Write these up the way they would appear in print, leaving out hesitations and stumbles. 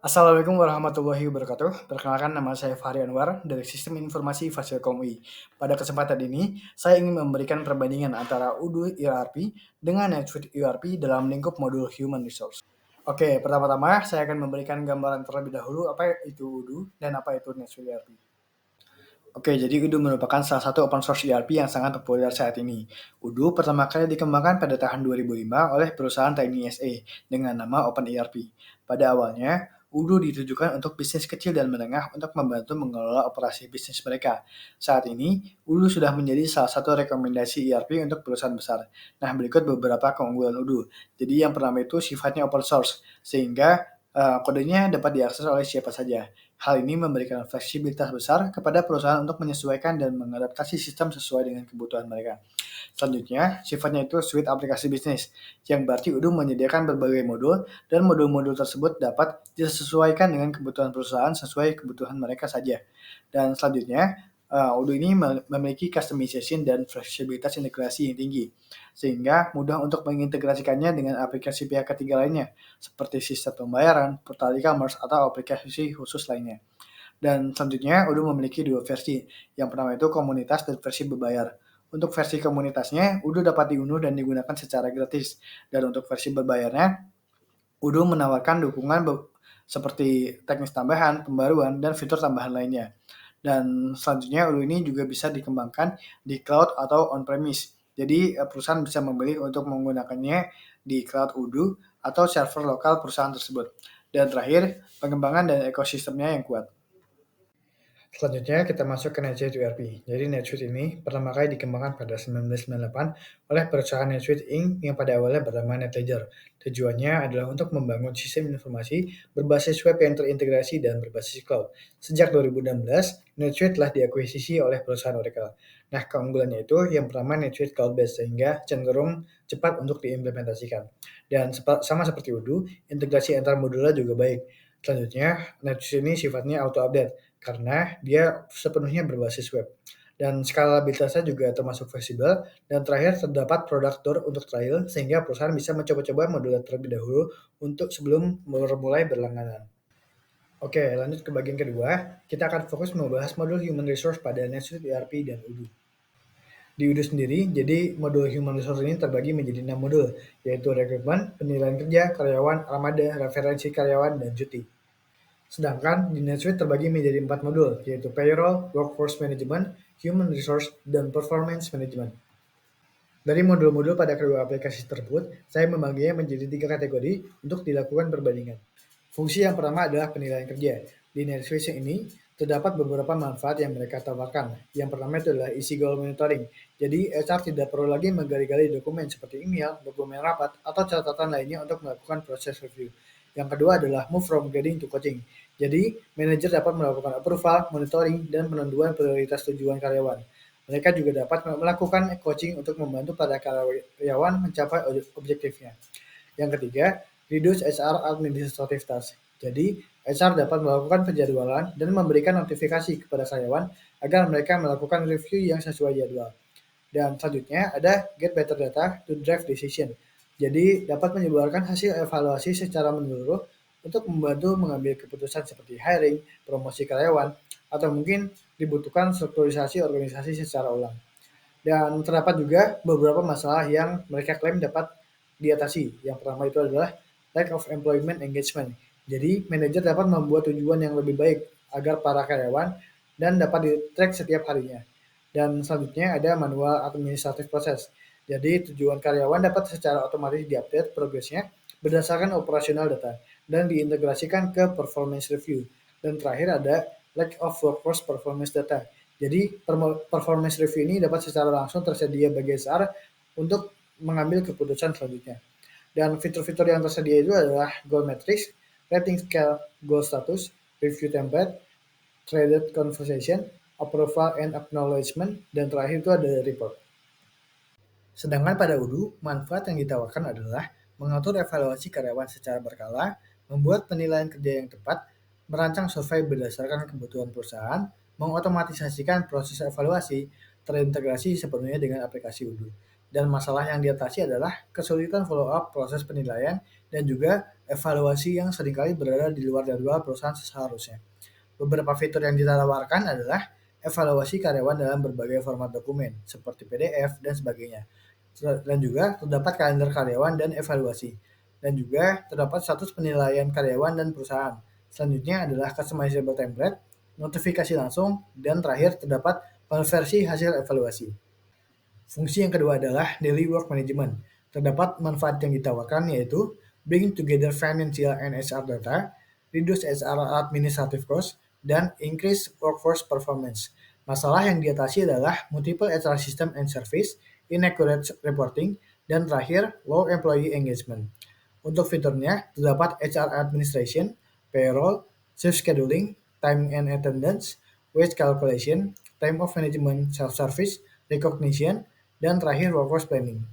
Assalamualaikum warahmatullahi wabarakatuh. Perkenalkan nama saya Fahri Anwar dari Sistem Informasi Fasilkom UI. Pada kesempatan ini, saya ingin memberikan perbandingan antara Odoo ERP dengan NetSuite ERP dalam lingkup modul Human Resource. Oke, pertama-tama saya akan memberikan gambaran terlebih dahulu apa itu Odoo dan apa itu NetSuite ERP. Oke, jadi Odoo merupakan salah satu open source ERP yang sangat populer saat ini. Odoo pertama kali dikembangkan pada tahun 2005 oleh perusahaan Tiny SA dengan nama OpenERP. Pada awalnya, Odoo ditujukan untuk bisnis kecil dan menengah untuk membantu mengelola operasi bisnis mereka. Saat ini, Odoo sudah menjadi salah satu rekomendasi ERP untuk perusahaan besar. Nah, berikut beberapa keunggulan Odoo. Jadi yang pertama itu sifatnya open source, sehingga kodenya dapat diakses oleh siapa saja. Hal ini memberikan fleksibilitas besar kepada perusahaan untuk menyesuaikan dan mengadaptasi sistem sesuai dengan kebutuhan mereka. Selanjutnya, sifatnya itu suite aplikasi bisnis, yang berarti Odoo menyediakan berbagai modul, dan modul-modul tersebut dapat disesuaikan dengan kebutuhan perusahaan sesuai kebutuhan mereka saja. Dan selanjutnya, Odoo ini memiliki customization dan fleksibilitas integrasi yang tinggi, sehingga mudah untuk mengintegrasikannya dengan aplikasi pihak ketiga lainnya, seperti sistem pembayaran, portal e-commerce, atau aplikasi khusus lainnya. Dan selanjutnya, Odoo memiliki dua versi. Yang pertama itu komunitas dan versi berbayar. Untuk versi komunitasnya, Odoo dapat diunduh dan digunakan secara gratis. Dan untuk versi berbayarnya, Odoo menawarkan dukungan seperti teknis tambahan, pembaruan, dan fitur tambahan lainnya. Dan selanjutnya Odoo ini juga bisa dikembangkan di cloud atau on-premise. Jadi perusahaan bisa memilih untuk menggunakannya di cloud Odoo atau server lokal perusahaan tersebut. Dan terakhir, pengembangan dan ekosistemnya yang kuat. Selanjutnya kita masuk ke NetSuite ERP. Jadi NetSuite ini pertama kali dikembangkan pada 1998 oleh perusahaan NetSuite Inc. yang pada awalnya bernama NetLedger. Tujuannya adalah untuk membangun sistem informasi berbasis web yang terintegrasi dan berbasis cloud. Sejak 2016, NetSuite telah diakuisisi oleh perusahaan Oracle. Nah, keunggulannya itu yang pertama NetSuite cloud-based sehingga cenderung cepat untuk diimplementasikan. Dan sama seperti Odoo, integrasi antar modulnya juga baik. Selanjutnya, NetSuite ini sifatnya auto-update karena dia sepenuhnya berbasis web. Dan skalabilitasnya juga termasuk fleksibel. Dan terakhir terdapat product door untuk trial sehingga perusahaan bisa mencoba-coba modul terlebih dahulu untuk sebelum mulai berlangganan. Oke, lanjut ke bagian kedua. Kita akan fokus membahas modul Human Resource pada NetSuite ERP dan Odoo. Di Odoo sendiri, jadi modul Human Resource ini terbagi menjadi 6 modul, yaitu rekrutmen, penilaian kerja, karyawan, armada, referensi karyawan, dan cuti. Sedangkan di NetSuite terbagi menjadi 4 modul, yaitu Payroll, Workforce Management, Human Resource, dan Performance Management. Dari modul-modul pada kedua aplikasi tersebut, saya membaginya menjadi 3 kategori untuk dilakukan perbandingan. Fungsi yang pertama adalah penilaian kerja. Di NetSuite ini terdapat beberapa manfaat yang mereka tawarkan. Yang pertama itu adalah isi goal monitoring. Jadi HR tidak perlu lagi menggali-gali dokumen seperti email, dokumen rapat, atau catatan lainnya untuk melakukan proses review. Yang kedua adalah move from grading to coaching. Jadi, manajer dapat melakukan approval, monitoring, dan penentuan prioritas tujuan karyawan. Mereka juga dapat melakukan coaching untuk membantu para karyawan mencapai objektifnya. Yang ketiga, reduce HR administrative task. Jadi, HR dapat melakukan penjadwalan dan memberikan notifikasi kepada karyawan agar mereka melakukan review yang sesuai jadwal. Dan selanjutnya ada get better data to drive decision. Jadi, dapat menyebarkan hasil evaluasi secara menyeluruh untuk membantu mengambil keputusan seperti hiring, promosi karyawan, atau mungkin dibutuhkan strukturisasi organisasi secara ulang. Dan terdapat juga beberapa masalah yang mereka klaim dapat diatasi. Yang pertama itu adalah lack of employment engagement. Jadi, manajer dapat membuat tujuan yang lebih baik agar para karyawan dan dapat di-track setiap harinya. Dan selanjutnya ada manual administrative process. Jadi, tujuan karyawan dapat secara otomatis diupdate progresnya berdasarkan operasional data dan diintegrasikan ke performance review. Dan terakhir ada lack of workforce performance data. Jadi performance review ini dapat secara langsung tersedia bagi HR untuk mengambil keputusan selanjutnya. Dan fitur-fitur yang tersedia itu adalah goal matrix, rating scale, goal status, review template, threaded conversation, approval and acknowledgement, dan terakhir itu ada report. Sedangkan pada Odoo, manfaat yang ditawarkan adalah mengatur evaluasi karyawan secara berkala, membuat penilaian kerja yang tepat, merancang survei berdasarkan kebutuhan perusahaan, mengotomatisasikan proses evaluasi, terintegrasi sepenuhnya dengan aplikasi Odoo. Dan masalah yang diatasi adalah kesulitan follow up proses penilaian dan juga evaluasi yang seringkali berada di luar jadwal perusahaan seharusnya. Beberapa fitur yang ditawarkan adalah evaluasi karyawan dalam berbagai format dokumen, seperti PDF dan sebagainya. Dan juga terdapat kalender karyawan dan evaluasi. Dan juga terdapat status penilaian karyawan dan perusahaan. Selanjutnya adalah customizable template, notifikasi langsung, dan terakhir terdapat konversi hasil evaluasi. Fungsi yang kedua adalah daily work management. Terdapat manfaat yang ditawarkan yaitu bring together financial and HR data, reduce HR administrative cost, dan increase workforce performance. Masalah yang diatasi adalah multiple HR system and service, inaccurate reporting, dan terakhir low employee engagement. Untuk fiturnya, terdapat HR administration, payroll, shift scheduling, time and attendance, wage calculation, time of management self-service, recognition, dan terakhir workforce planning.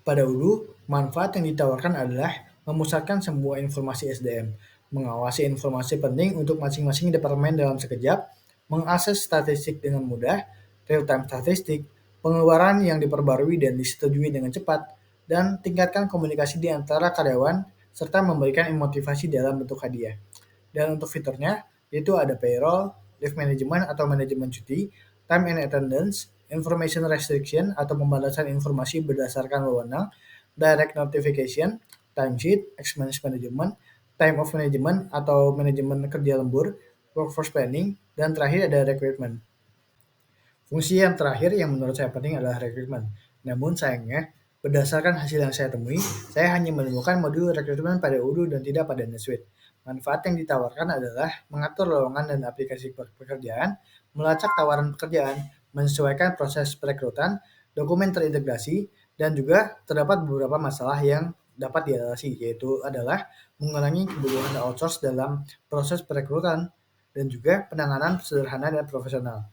Pada Udu, manfaat yang ditawarkan adalah memusatkan semua informasi SDM, mengawasi informasi penting untuk masing-masing departemen dalam sekejap, mengakses statistik dengan mudah, real-time statistik, pengeluaran yang diperbarui dan disetujui dengan cepat, dan tingkatkan komunikasi di antara karyawan, serta memberikan motivasi dalam bentuk hadiah. Dan untuk fiturnya, itu ada payroll, leave management atau manajemen cuti, time and attendance, information restriction atau pembatasan informasi berdasarkan wewenang, direct notification, timesheet, expense management, time of management atau manajemen kerja lembur, workforce planning, dan terakhir ada recruitment. Fungsi yang terakhir yang menurut saya penting adalah rekrutmen. Namun sayangnya, berdasarkan hasil yang saya temui, saya hanya menemukan modul rekrutmen pada Udu dan tidak pada NetSuite. Manfaat yang ditawarkan adalah mengatur lowongan dan aplikasi pekerjaan, melacak tawaran pekerjaan, menyesuaikan proses perekrutan, dokumen terintegrasi, dan juga terdapat beberapa masalah yang dapat diatasi, yaitu adalah mengurangi kebutuhan outsource dalam proses perekrutan dan juga penanganan sederhana dan profesional.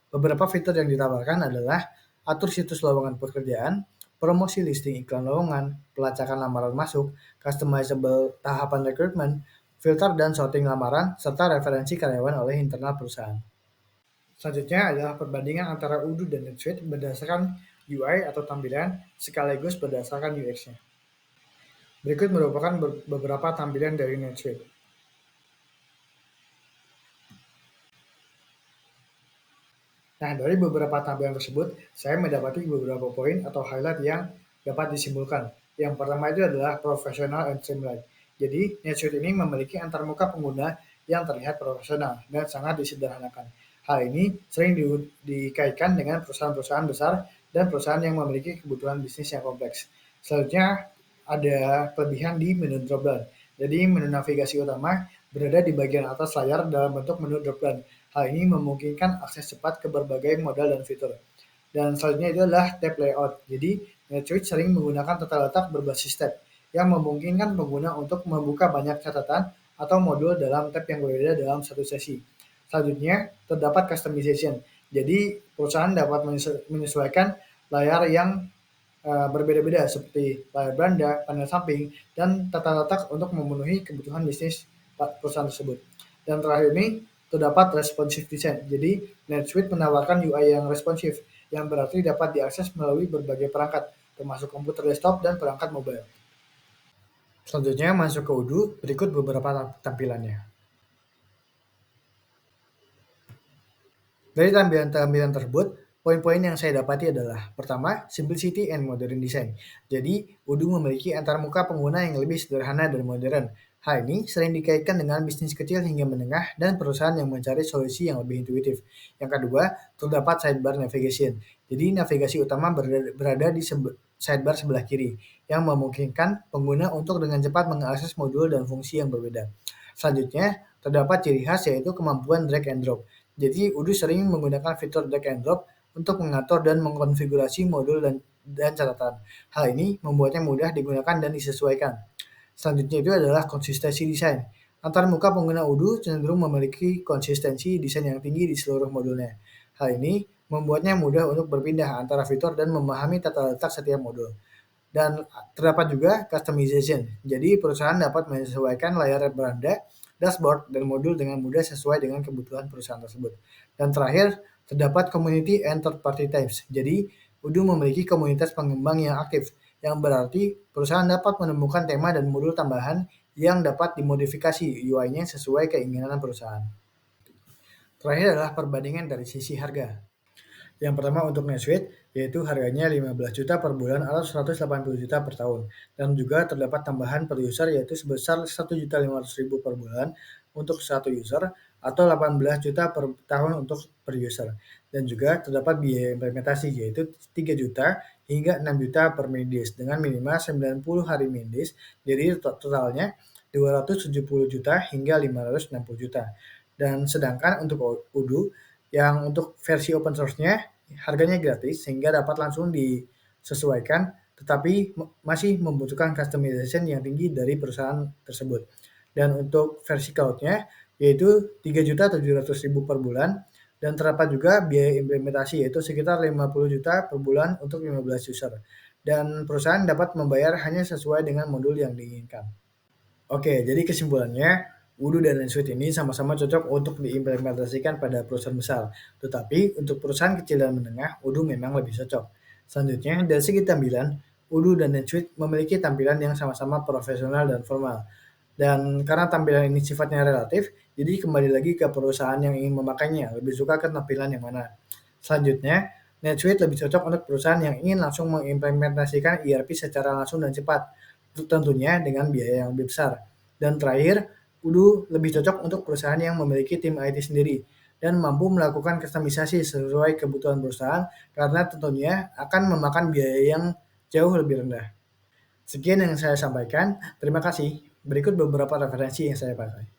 Beberapa fitur yang ditawarkan adalah atur situs lowongan pekerjaan, promosi listing iklan lowongan, pelacakan lamaran masuk, customizable tahapan rekrutmen, filter dan sorting lamaran, serta referensi karyawan oleh internal perusahaan. Selanjutnya adalah perbandingan antara Udu dan NetSuite berdasarkan UI atau tampilan sekaligus berdasarkan UX-nya. Berikut merupakan beberapa tampilan dari NetSuite. Nah, dari beberapa tampilan tersebut, saya mendapati beberapa poin atau highlight yang dapat disimpulkan. Yang pertama itu adalah professional and streamlined. Jadi, NetSuite ini memiliki antarmuka pengguna yang terlihat profesional dan sangat disederhanakan. Hal ini sering dikaitkan dengan perusahaan-perusahaan besar dan perusahaan yang memiliki kebutuhan bisnis yang kompleks. Selanjutnya, ada kelebihan di menu dropdown. Jadi, menu navigasi utama berada di bagian atas layar dalam bentuk menu dropdown. Hal ini memungkinkan akses cepat ke berbagai modal dan fitur. Dan selanjutnya itu adalah tab layout. Jadi, NetSuite sering menggunakan tata letak berbasis tab yang memungkinkan pengguna untuk membuka banyak catatan atau modul dalam tab yang berbeda dalam satu sesi. Selanjutnya, terdapat customization. Jadi, perusahaan dapat menyesuaikan layar yang berbeda-beda seperti layar beranda, panel samping, dan tata letak untuk memenuhi kebutuhan bisnis perusahaan tersebut. Dan terakhir ini, terdapat responsive design. Jadi, NetSuite menawarkan UI yang responsif, yang berarti dapat diakses melalui berbagai perangkat, termasuk komputer desktop dan perangkat mobile. Selanjutnya masuk ke Udu, berikut beberapa tampilannya. Dari tampilan-tampilan tersebut, poin-poin yang saya dapati adalah, pertama, simplicity and modern design. Jadi, Udu memiliki antarmuka pengguna yang lebih sederhana dan modern. Hal ini sering dikaitkan dengan bisnis kecil hingga menengah dan perusahaan yang mencari solusi yang lebih intuitif. Yang kedua, terdapat sidebar navigation. Jadi, navigasi utama berada di sidebar sebelah kiri, yang memungkinkan pengguna untuk dengan cepat mengakses modul dan fungsi yang berbeda. Selanjutnya, terdapat ciri khas yaitu kemampuan drag and drop. Jadi, Udu sering menggunakan fitur drag and drop untuk mengatur dan mengkonfigurasi modul dan catatan. Hal ini membuatnya mudah digunakan dan disesuaikan. Selanjutnya itu adalah konsistensi desain. Antarmuka pengguna Udu cenderung memiliki konsistensi desain yang tinggi di seluruh modulnya. Hal ini membuatnya mudah untuk berpindah antara fitur dan memahami tata letak setiap modul. Dan terdapat juga customization. Jadi, perusahaan dapat menyesuaikan layar beranda, dashboard, dan modul dengan mudah sesuai dengan kebutuhan perusahaan tersebut. Dan terakhir, terdapat community and third party types. Jadi, Udu memiliki komunitas pengembang yang aktif yang berarti perusahaan dapat menemukan tema dan modul tambahan yang dapat dimodifikasi UI-nya sesuai keinginan perusahaan. Terakhir adalah perbandingan dari sisi harga. Yang pertama untuk NetSuite, yaitu harganya 15 juta per bulan atau 180 juta per tahun. Dan juga terdapat tambahan per user yaitu sebesar 1.500.000 per bulan untuk satu user atau 18 juta per tahun untuk per user. Dan juga terdapat biaya implementasi yaitu 3 juta hingga 6 juta per medis dengan minimal 90 hari medis. Jadi totalnya 270 juta hingga 560 juta. Dan sedangkan untuk Odoo yang untuk versi open source-nya harganya gratis sehingga dapat langsung disesuaikan tetapi masih membutuhkan customization yang tinggi dari perusahaan tersebut. Dan untuk versi cloud-nya yaitu 3.700.000 per bulan dan terdapat juga biaya implementasi yaitu sekitar 50 juta per bulan untuk 15 user. Dan perusahaan dapat membayar hanya sesuai dengan modul yang diinginkan. Oke, jadi kesimpulannya, Odoo dan NetSuite ini sama-sama cocok untuk diimplementasikan pada perusahaan besar. Tetapi untuk perusahaan kecil dan menengah, Odoo memang lebih cocok. Selanjutnya, dari segi tampilan, Odoo dan NetSuite memiliki tampilan yang sama-sama profesional dan formal. Dan karena tampilan ini sifatnya relatif, jadi kembali lagi ke perusahaan yang ingin memakainya, lebih suka ke tampilan yang mana. Selanjutnya, NetSuite lebih cocok untuk perusahaan yang ingin langsung mengimplementasikan ERP secara langsung dan cepat, tentunya dengan biaya yang lebih besar. Dan terakhir, Odoo lebih cocok untuk perusahaan yang memiliki tim IT sendiri dan mampu melakukan kustomisasi sesuai kebutuhan perusahaan karena tentunya akan memakan biaya yang jauh lebih rendah. Sekian yang saya sampaikan, terima kasih. Berikut beberapa referensi yang saya pakai.